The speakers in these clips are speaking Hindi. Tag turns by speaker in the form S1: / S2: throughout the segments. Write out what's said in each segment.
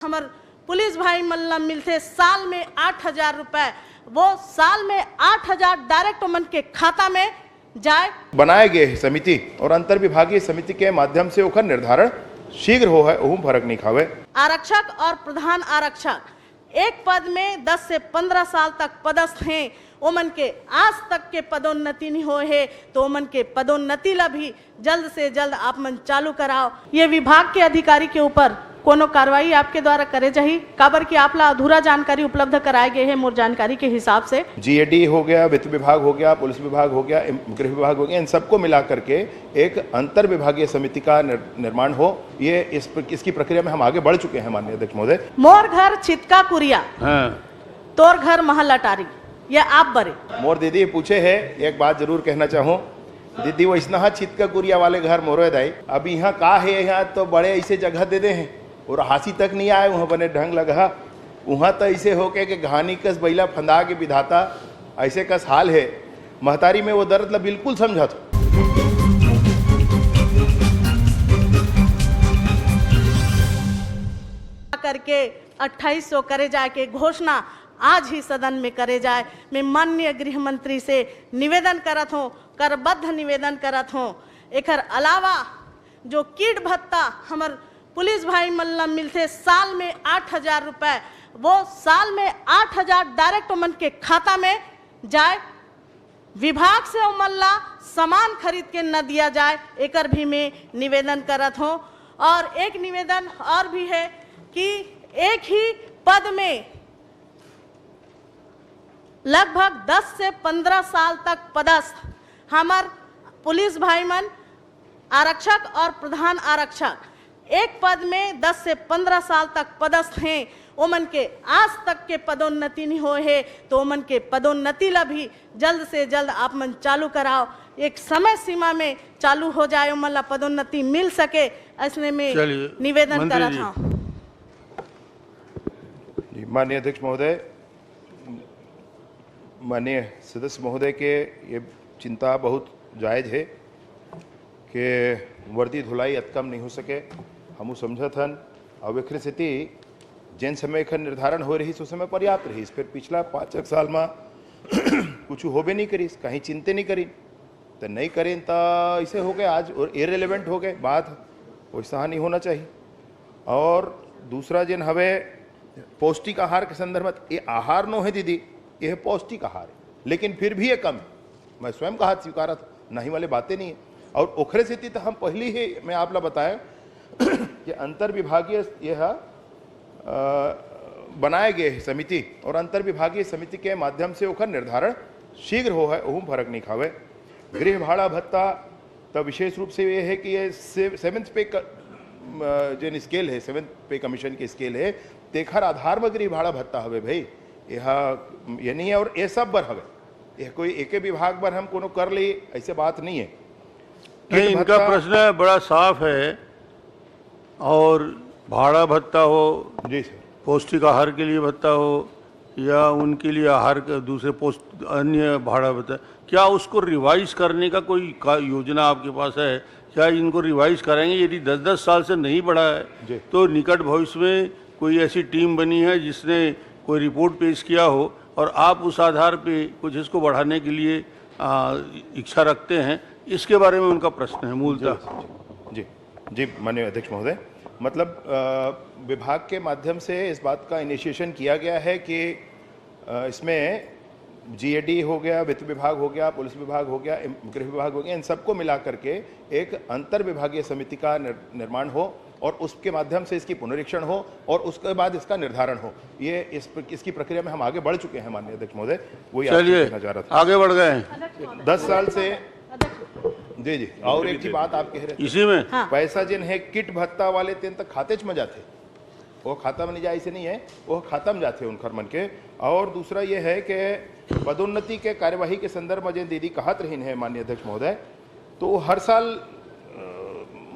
S1: हमार पुलिस भाई मल्लम मिलते साल में 8,000 रुपए, वो साल में 8,000 डायरेक्ट उमन के खाता में जाए।
S2: बनाए गए समिति और अंतर विभागीय समिति के माध्यम से ओकर निर्धारण शीघ्र हो है, ओहू फर्क नहीं खावे।
S1: आरक्षक और प्रधान आरक्षक एक पद में 10 से 15 साल तक पदस्थ हैं, ओमन के आज तक के पदोन्नति नहीं हो है, तो ओमन के पदोन्नति ला भी जल्द से जल्द आप मन चालू कराओ। ये विभाग के अधिकारी के ऊपर कोनो कार्रवाई आपके द्वारा करे जाही, काबर की आपला अधूरा जानकारी उपलब्ध कराए गए हैं मोर जानकारी के हिसाब से।
S2: जीएडी हो गया, वित्त विभाग हो गया, पुलिस विभाग हो गया, गृह विभाग हो गया, इन सबको मिला करके एक अंतर विभागीय समिति का निर्माण हो। ये इसकी प्रक्रिया में हम आगे बढ़ चुके हैं माननीय अध्यक्ष महोदय।
S1: मोर घर छिटका कुरिया, तोर घर महल अटारी, ये आप बरे।
S2: मोर दीदी पूछे है, एक बात जरूर कहना चाहूँ दीदी, वैसना छिटका कुरिया वाले घर मोरे दाई, अब यहाँ का है, यहाँ तो बड़े ऐसे जगह दे दे हैं और हासी तक नहीं आए, वहाँ बने ढंग लगा, वहाँ तो ऐसे हो के घानी कस बैला फंदा के विधाता ऐसे कस हाल है। महतारी में वो दर्द ला बिल्कुल समझा तो
S1: करके 2800 करे जाए के घोषणा आज ही सदन में करे जाए। मैं माननीय गृह मंत्री से निवेदन करत हूँ, करबद्ध निवेदन करत हूँ। एकर अलावा जो कीट भत्ता हमार पुलिस भाई मल्लम मिलते साल में 8,000 रुपए, वो साल में 8,000 डायरेक्ट उमन के खाता में जाए। विभाग से उमल्ला सामान खरीद के न दिया जाए, एकर भी मैं निवेदन करत हूँ। और एक निवेदन और भी है कि एक ही पद में लगभग 10 से 15 साल तक पदस्थ हमार पुलिस भाई मन आरक्षक और प्रधान आरक्षक एक पद में 10 से 15 साल तक पदस्थ हैं, ओमन के आज तक के पदोन्नति नहीं हो है, तो ओमन के पदोन्नति ला भी जल्द से जल्द आप मन चालू कराओ। एक समय सीमा में चालू हो जाए, ओमन ला पदोन्नति मिल सके, ऐसने में निवेदन करा था।
S2: माननीय अध्यक्ष महोदय, माननीय सदस्य महोदय के ये चिंता बहुत जायज है कि वर्दी धुलाई अतकम नहीं हो सके, हमू समझत हन। और एक स्थिति जिन समय का निर्धारण हो रही उस समय पर्याप्त रही, फिर पिछला 5 साल में कुछ होबे नहीं करी, कहीं चिंते नहीं करी, तो नहीं करें तो ऐसे हो गए आज और इरेलीवेंट हो गए, बात वैसा नहीं होना चाहिए। और दूसरा जिन हवे पौष्टिक आहार के संदर्भ में, ये आहार नो है दीदी, ये पौष्टिक आहार है, लेकिन फिर भी ये कम है। मैं स्वयं का हाथ स्वीकारा था, नहीं वाले बातें नहीं है। और ओखरे स्थिति तो हम पहले ही मैं आप ला बताया कि अंतर विभागीय यह बनाए गए समिति और अंतर विभागीय समिति के माध्यम से ओकर निर्धारण शीघ्र हो है, ओहू फर्क नहीं खावे। गृह भाड़ा भत्ता तो विशेष रूप से ये है कि ये 7th पे जो स्केल है, 7th पे कमीशन की स्केल है, तेखर आधार में गृह भाड़ा भत्ता हवे भाई, यह ये नहीं है। और ये सब बर हवे, यह कोई एक विभाग बर हम कोनो कर ले ऐसे बात नहीं है।
S3: नहीं, इनका प्रश्न बड़ा साफ है। और भाड़ा भत्ता हो
S2: जी सर,
S3: पौष्टिक आहार के लिए भत्ता हो या उनके लिए आहार का दूसरे अन्य भाड़ा भत्ता, क्या उसको रिवाइज करने का कोई योजना आपके पास है? क्या इनको रिवाइज कराएंगे? यदि 10-10 साल से नहीं बढ़ा है तो निकट भविष्य में कोई ऐसी टीम बनी है जिसने कोई रिपोर्ट पेश किया हो और आप उस आधार पे कुछ इसको बढ़ाने के लिए इच्छा रखते हैं, इसके बारे में उनका प्रश्न है मूलतः।
S2: जी जी माननीय अध्यक्ष महोदय, मतलब विभाग के माध्यम से इस बात का इनिशिएशन किया गया है कि इसमें जीएडी हो गया, वित्त विभाग हो गया, पुलिस विभाग हो गया, गृह विभाग हो गया, इन सबको मिला करके एक अंतर विभागीय समिति का निर्माण हो और उसके माध्यम से इसकी पुनरीक्षण हो और उसके बाद इसका निर्धारण हो। ये इसकी प्रक्रिया में हम आगे बढ़ चुके हैं माननीय अध्यक्ष महोदय। वही
S3: चलिए आगे बढ़ गए हैं
S2: 10 साल से। जी जी, और एक ही बात आप कह रहे
S3: इसी में
S2: पैसा जिन है किट भत्ता वाले तेन तक खाते में जाते, वो खाता में नहीं जाए ऐसे नहीं है, वो खाता में जाते उनकर मन के। और दूसरा ये है कि पदोन्नति के कार्यवाही के संदर्भ में जिन दीदी कहत रही है माननीय अध्यक्ष महोदय, तो हर साल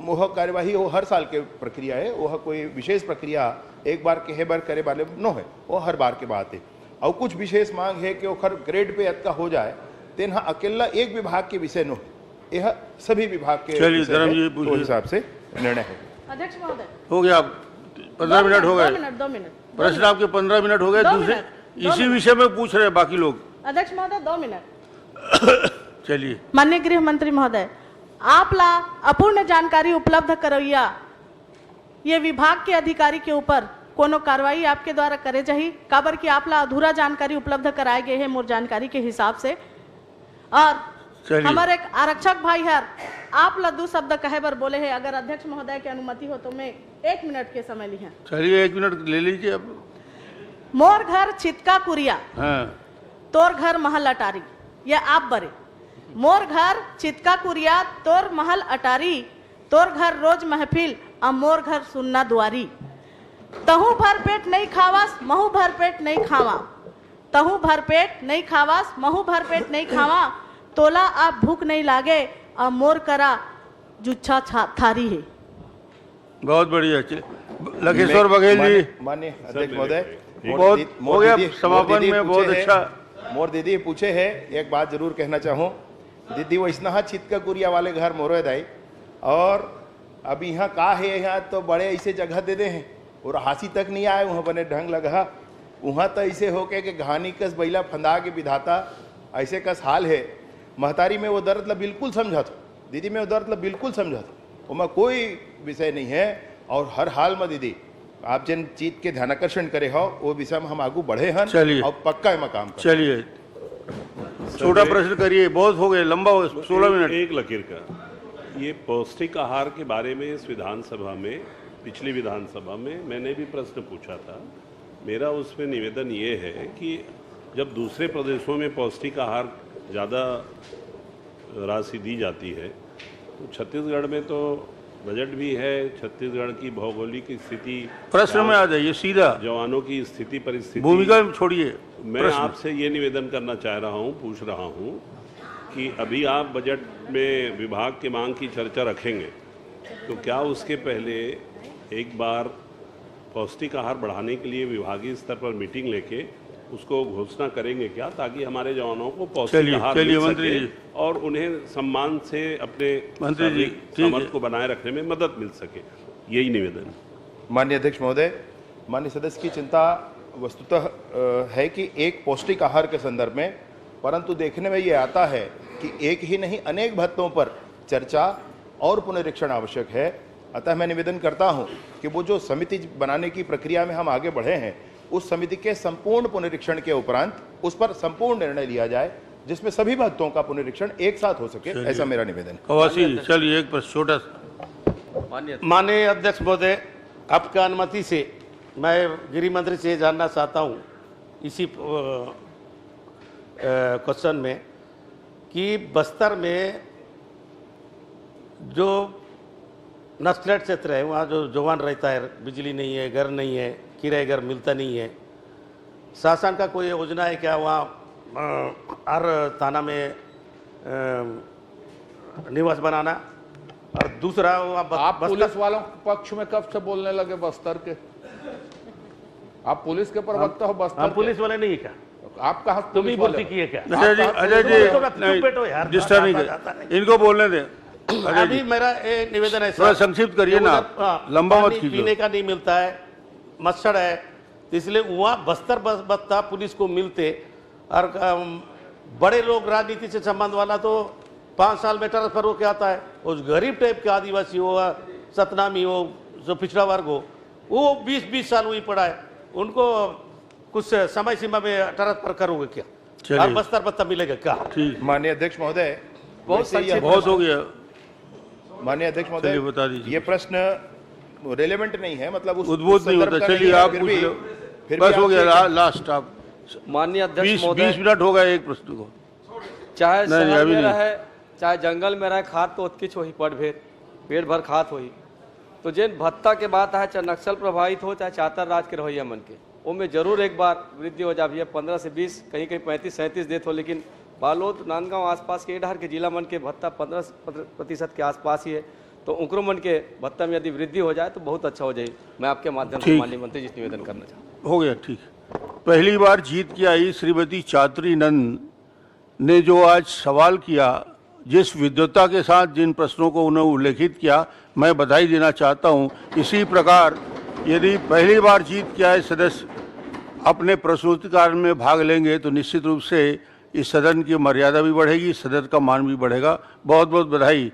S2: वह कार्यवाही वो हर साल के प्रक्रिया है, वह कोई विशेष प्रक्रिया एक बार कहे बार करे वाले नो है, वो हर बार के बात है। और कुछ विशेष मांग है कि वो ग्रेड पे अतका हो जाए, तेन अकेला एक विभाग के विषय नो है, यह सभी विभाग के हिसाब से निर्णय है।
S1: अध्यक्ष महोदय
S3: हो गया। 15 मिनट हो गए।
S1: 2 मिनट
S3: प्रश्न आपके 15 मिनट हो गए।
S1: दो
S3: दूसरे
S1: मिनट, दो
S3: इसी विषय में पूछ रहे हैं बाकी लोग।
S1: अध्यक्ष महोदय 2 मिनट।
S3: चलिए।
S1: माननीय गृह मंत्री महोदय, आपला अपूर्ण जानकारी उपलब्ध करवैया ये विभाग के अधिकारी के ऊपर कोनो कार्रवाई आपके द्वारा करे जाही, काबर कि आपला अधूरा जानकारी उपलब्ध कराए गए हैं मोर जानकारी के हिसाब से। और
S3: चलिए।
S1: हमारे एक आरक्षक भाई हर आप ला 2 शब्द कहे बर बोले हैं, अगर अध्यक्ष महोदय की अनुमति हो तो मैं 1 मिनट के समय ली है।
S3: चलिए 1 मिनट ले लीजिए आप।
S1: मोर घर छितका कुरिया,
S3: हाँ।
S1: तोर घर महल अटारी, ये आप बरे। मोर घर चितका कुरिया, तोर महल अटारी, तोर घर रोज महफिल, और मोर घर सुनना दुआरी। तहु भर पेट नहीं खावास, महू भर पेट नहीं खावा। तहु भर पेट नहीं खावास, महू भर पेट नहीं खावा। तोला आप भूख नहीं लागे, और मोर करा जुच्छा थारी है।
S3: बहुत बढ़िया। लखेश्वर बघेल जी।
S2: माननीय अध्यक्ष महोदय,
S3: बहुत हो गया समापन में, बहुत अच्छा।
S2: मोर दीदी पूछे है, एक बात जरूर कहना चाहूँ। दीदी वैष्णहा चितका कुरिया वाले घर मोरे दाई, और अब यहाँ का है, यहाँ तो बड़े ऐसे जगह दे दे हैं और हासी तक नहीं आए वहाँ बने ढंग लगा। वहाँ तो ऐसे हो के घानी कस बैला फंदा के विधाता ऐसे कस हाल है। महतारी में वो दर्द ला बिल्कुल समझा था, दीदी में वो दर्द ला बिल्कुल समझा था, वहाँ कोई विषय नहीं है। और हर हाल में दीदी आप जिन चीज के ध्यान आकर्षण करे हो वो विषय में हम आगू बढ़े हैं।
S3: चलिए।
S2: और पक्का में काम करें।
S3: चलिए छोटा प्रश्न करिए, बहुत हो गए, लंबा हो 16 मिनट।
S4: एक लकीर का, ये पौष्टिक आहार के बारे में इस विधानसभा में, पिछली विधानसभा में मैंने भी प्रश्न पूछा था। मेरा उसमें निवेदन ये है कि जब दूसरे प्रदेशों में पौष्टिक आहार ज़्यादा राशि दी जाती है, तो छत्तीसगढ़ में तो बजट भी है, छत्तीसगढ़ की भौगोलिक स्थिति,
S3: प्रश्न में आ जाइए सीधा,
S4: जवानों की स्थिति परिस्थिति,
S3: भूमिका में छोड़िए।
S4: मैं आपसे ये निवेदन करना चाह रहा हूँ, पूछ रहा हूँ कि अभी आप बजट में विभाग की मांग की चर्चा रखेंगे, तो क्या उसके पहले एक बार पौष्टिक आहार बढ़ाने के लिए विभागीय स्तर पर मीटिंग लेके उसको घोषणा करेंगे क्या, ताकि हमारे जवानों को पौष्टिक आहार मिल सके और उन्हें सम्मान से अपने सामर्थ्य को बनाए रखने में मदद मिल सके। यही निवेदन।
S2: माननीय अध्यक्ष महोदय, माननीय सदस्य की चिंता वस्तुतः है कि एक पौष्टिक आहार के संदर्भ में, परंतु देखने में ये आता है कि एक ही नहीं अनेक भत्तों पर चर्चा और पुनरीक्षण आवश्यक है। अतः मैं निवेदन करता हूं कि वो जो समिति बनाने की प्रक्रिया में हम आगे बढ़े हैं, उस समिति के संपूर्ण पुनरीक्षण के उपरांत उस पर संपूर्ण निर्णय लिया जाए, जिसमें सभी भत्तों का पुनरीक्षण एक साथ हो सके, ऐसा मेरा निवेदन।
S3: कवासी चलिए एक प्रश्न छोटा सा।
S5: माननीय अध्यक्ष महोदय, आपका अनुमति से मैं गृह मंत्री से जानना चाहता हूँ इसी क्वेश्चन में कि बस्तर में जो नक्सलेट क्षेत्र है, वहाँ जो जवान रहता है, बिजली नहीं है, घर नहीं है, किराए घर मिलता नहीं है, शासन का कोई योजना है क्या वहाँ हर थाना में निवास बनाना? और दूसरा
S6: आप पुलिस वालों के पक्ष में कब से बोलने लगे बस्तर के? आप पुलिस के प्रवक्ता हो बस्तर के?
S5: पुलिस वाले नहीं क्या?
S6: आप कहा
S5: तुम ही बोलती की है क्या?
S3: अजय जी डिस्टर्ब नहीं कर, इनको बोलने दें।
S5: अभी मेरा एक निवेदन है,
S3: थोड़ा संक्षिप्त करिए ना, लंबा मत कीजिए।
S5: पीने का नहीं मिलता है, मच्छर है, तो इसलिए वहाँ बस्तर बस्ता पुलिस को मिलते। और बड़े लोग राजनीति से संबंध वाला तो 5 साल में ट्रांसफर होकर आता है। उस गरीब टाइप के आदिवासी हो, सतनामी हो, जो पिछड़ा वर्ग हो, वो 20-20 साल वहीं पड़ा है, उनको कुछ समय सीमा में ट्रांसफर करोगे क्या? और बस्तर बस्ता मिलेगा क्या?
S2: माननीय अध्यक्ष महोदय,
S3: बहुत हो गया।
S2: माननीय अध्यक्ष महोदय,
S3: बता दीजिए।
S2: ये प्रश्न रेलेवेंट नहीं है, मतलब उस
S3: उद्भूत नहीं होता। चलिए आप पूछ लो, बस हो गया, लास्ट आप।
S7: माननीय अध्यक्ष महोदय,
S3: 20 मिनट हो गया एक प्रश्न को।
S7: चाहे शहर में रहे चाहे जंगल में रहे, खाद तो उत्किच हो ही, पेट भर खात हो ही। तो जिन भत्ता के बात है, चाहे नक्सल प्रभावित हो चाहे चातर राज के रवैया मन के, उनमें जरूर एक बार वृद्धि हो जाए। ये 15 से 20, कहीं कहीं 35-37 देते हो, लेकिन बालोद नांदगांव आसपास के इधर के जिला मन के भत्ता 15% के आसपास ही है। तो उनको मन के भत्ता में यदि वृद्धि हो जाए तो बहुत अच्छा हो जाए। मैं आपके माध्यम से माननीय मंत्री जी निवेदन करना चाहता हूँ।
S3: हो गया, ठीक। पहली बार जीत के आई श्रीमती चात्री नंद ने जो आज सवाल किया, जिस विद्वता के साथ जिन प्रश्नों को उन्होंने उल्लेखित किया, मैं बधाई देना चाहता हूं। इसी प्रकार यदि पहली बार जीत के आए सदस्य अपने प्रस्तुतिकार में भाग लेंगे तो निश्चित रूप से इस सदन की मर्यादा भी बढ़ेगी, सदन का मान भी बढ़ेगा। बहुत बहुत बधाई।